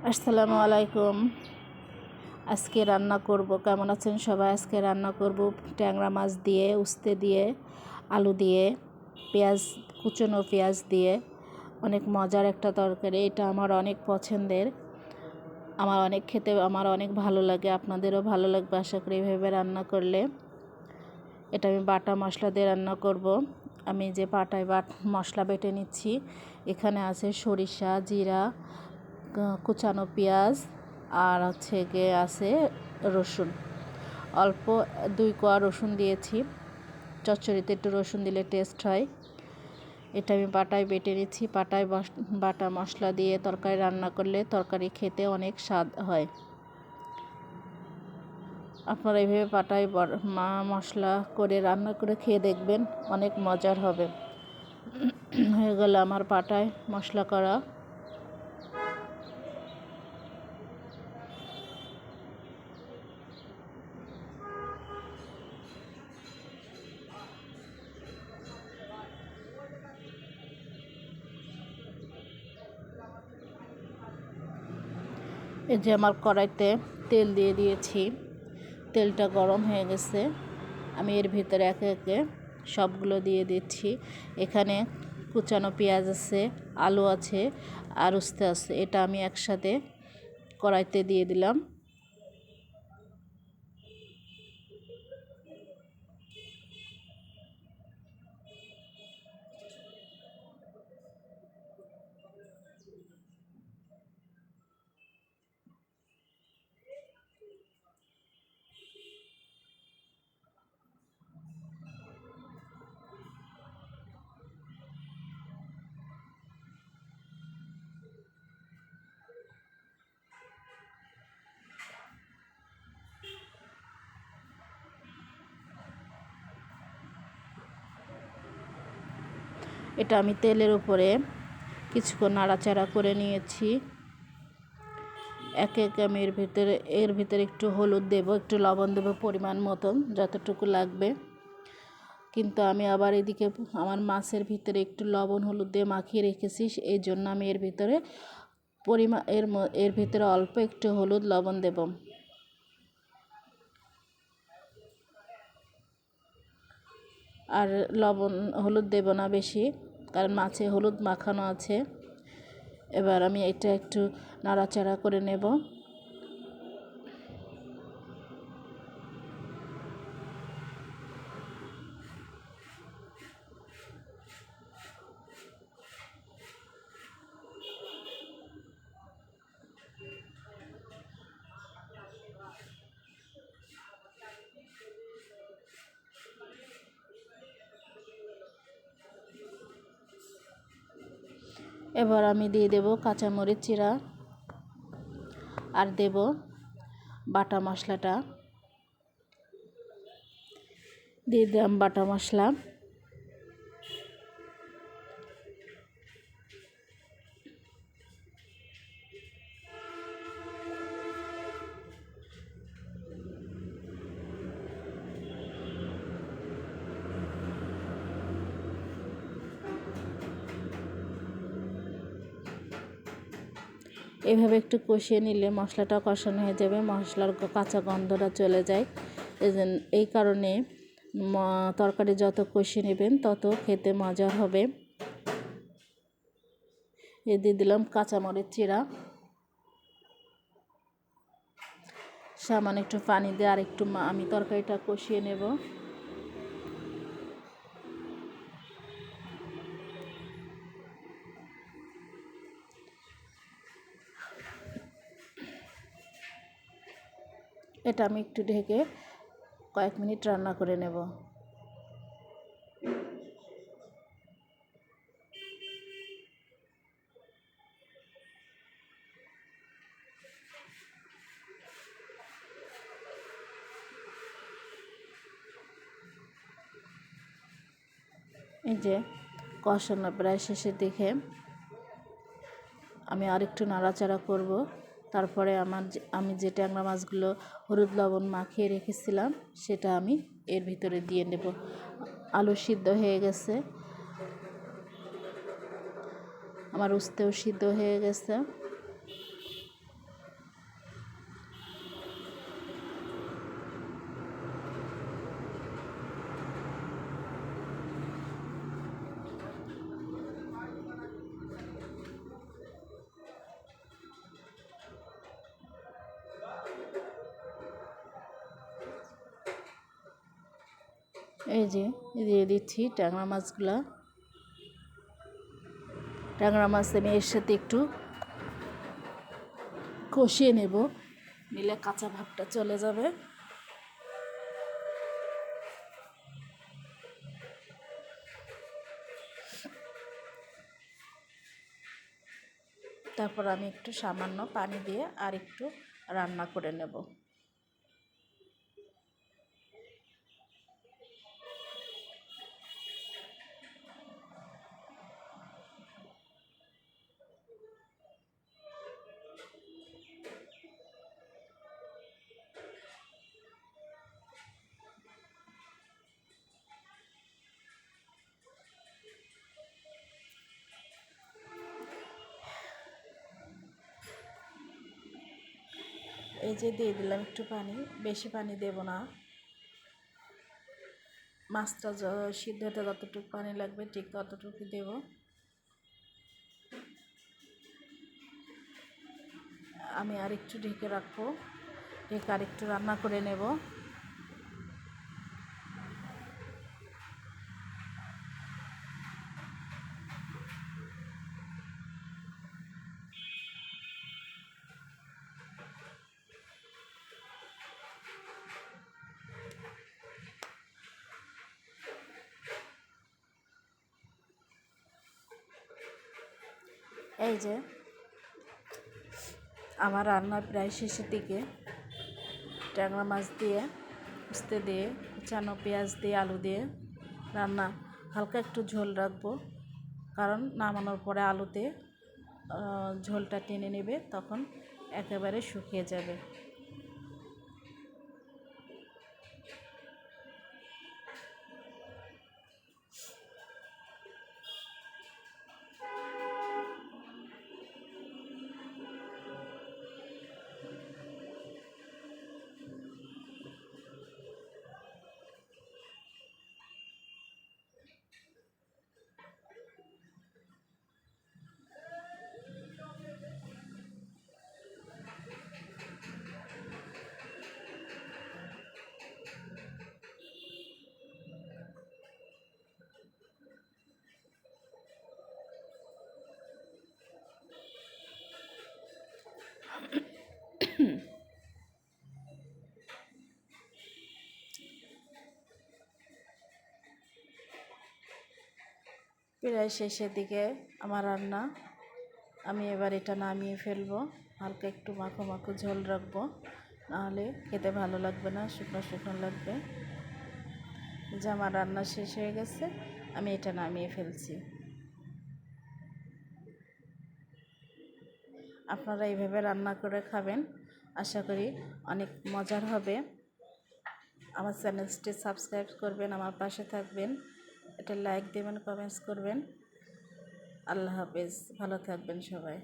আসসালামু আলাইকুম। আজকে রান্না করব, কেমন আছেন সবাই? আজকে রান্না করব ট্যাংরা মাছ দিয়ে, উস্তে দিয়ে, আলু দিয়ে, পেঁয়াজ, কুচনো পেঁয়াজ দিয়ে অনেক মজার একটা তরকারি। এটা আমার অনেক পছন্দের, আমার অনেক ভালো লাগে, আপনাদেরও ভালো লাগবে আশা করি এভাবে রান্না করলে। এটা আমি বাটা মশলা দিয়ে রান্না করব। আমি যে পাটায় মশলা বেটে নিচ্ছি, এখানে আছে সরিষা, জিরা, কুচানো পেঁয়াজ আর গিয়ে আছে রসুন। অল্প 2 কোয়া রসুন দিয়েছি, চচ্চড়িতে একটু রসুন দিলে টেস্ট হয়। এটা আমি পাটায় বেটে নিচ্ছি। পাটায় বাটা মশলা দিয়ে তরকারি রান্না করলে তরকারি খেতে অনেক স্বাদ হয়। আপনারা এইভাবে পাটায় মশলা করে রান্না করে খেয়ে দেখবেন, অনেক মজার হবে। হয়ে গেল আমার পাটায় মশলা করা। এই যে আমার কড়াইতে তেল দিয়ে দিয়েছি, তেলটা গরম হয়ে গেছে। আমি এর ভিতরে একে একে সবগুলো দিয়ে দিচ্ছি। এখানে কুচানো পেঁয়াজ আছে, আলু আছে আর উস্তে আছে। এটা আমি একসাথে কড়াইতে দিয়ে দিলাম। এটা আমি তেলের উপরে কিছুক্ষণ নাড়াচাড়া করে নিয়েছি। একে একে আমি এর ভিতরে একটু হলুদ দেব, একটু লবণ দেব পরিমাণ মতন, যতটুকু লাগবে। কিন্তু আমি আবার এদিকে আমার মাছের ভিতরে একটু লবণ হলুদ দিয়ে মাখিয়ে রেখেছি, এই জন্য আমি এর ভিতরে অল্প একটু হলুদ লবণ দেব। আর লবণ হলুদ দেব না বেশি, কারণ মাছে হলুদ মাখানো আছে। এবার আমি এটা একটু নাড়াচাড়া করে নেব। এবার আমি দিয়ে দেব কাঁচামরিচ চিরা আর দেব বাটা মশলাটা। দিয়ে দিলাম বাটা মশলা। এভাবে একটু কষিয়ে নিলে মশলাটা কষানো হয়ে যাবে, মশলার কাঁচা গন্ধটা চলে যায়। এই কারণে তরকারি যত কষিয়ে নেবেন তত খেতে মজা হবে। দিয়ে দিলাম কাঁচামরিচ চিরা। সামান্য একটু পানি দিয়ে আর একটু আমি তরকারিটা কষিয়ে নেব। এটা আমি একটু ঢেকে কয়েক মিনিট রান্না করে নেব। এই যে কষানো প্রায় শেষের দিকে, আমি আরেকটু নাড়াচাড়া করব। তারপরে আমি যে ট্যাংরা মাছগুলো হলুদ লবণ মাখিয়ে রেখেছিলাম সেটা আমি এর ভিতরে দিয়ে নেব। আলু সিদ্ধ হয়ে গেছে, আমার উস্তেও সিদ্ধ হয়ে গেছে। এই যে দিয়ে দিচ্ছি ট্যাংরা মাছগুলা। ট্যাংরা মাছ আমি এর সাথে একটু কষিয়ে নেব, নিলে কাঁচা ভাবটা চলে যাবে। তারপর আমি একটু সামান্য পানি দিয়ে আর একটু রান্না করে নেব। এই যে দিয়ে দিলাম একটু পানি, বেশি পানি দেব না। মাছটা সিদ্ধ হতে যতটুকু পানি লাগবে ঠিক ততটুকু দেব। আমি আর একটু ঢেকে রাখবো, ঢেকে আর একটু রান্না করে নেব। এই যে আমার রান্না প্রায় শেষের দিকে। ট্যাংরা মাছ দিয়ে, উস্তে দিয়ে, কুচানো পেঁয়াজ দিয়ে, আলু দিয়ে রান্না। হালকা একটু ঝোল রাখবো, কারণ নামানোর পরে আলুতে ঝোলটা টেনে নেবে, তখন একেবারে শুকিয়ে যাবে। প্রায় শেষের দিকে আমার রান্না। আমি এবার এটা নামিয়ে ফেলবো। হালকা একটু মাখো মাখো ঝোল রাখবো, নাহলে খেতে ভালো লাগবে না, শুকনো শুকনো লাগবে। যে আমার রান্না শেষ হয়ে গেছে, আমি এটা নামিয়ে ফেলছি। আপনারা এইভাবে রান্না করে খাবেন, আশা করি অনেক মজার হবে। আমার চ্যানেলটি সাবস্ক্রাইব করবেন, আমার পাশে থাকবেন, এটা লাইক দেবেন, কমেন্টস করবেন। আল্লাহ হাফেজ, ভালো থাকবেন সবাই।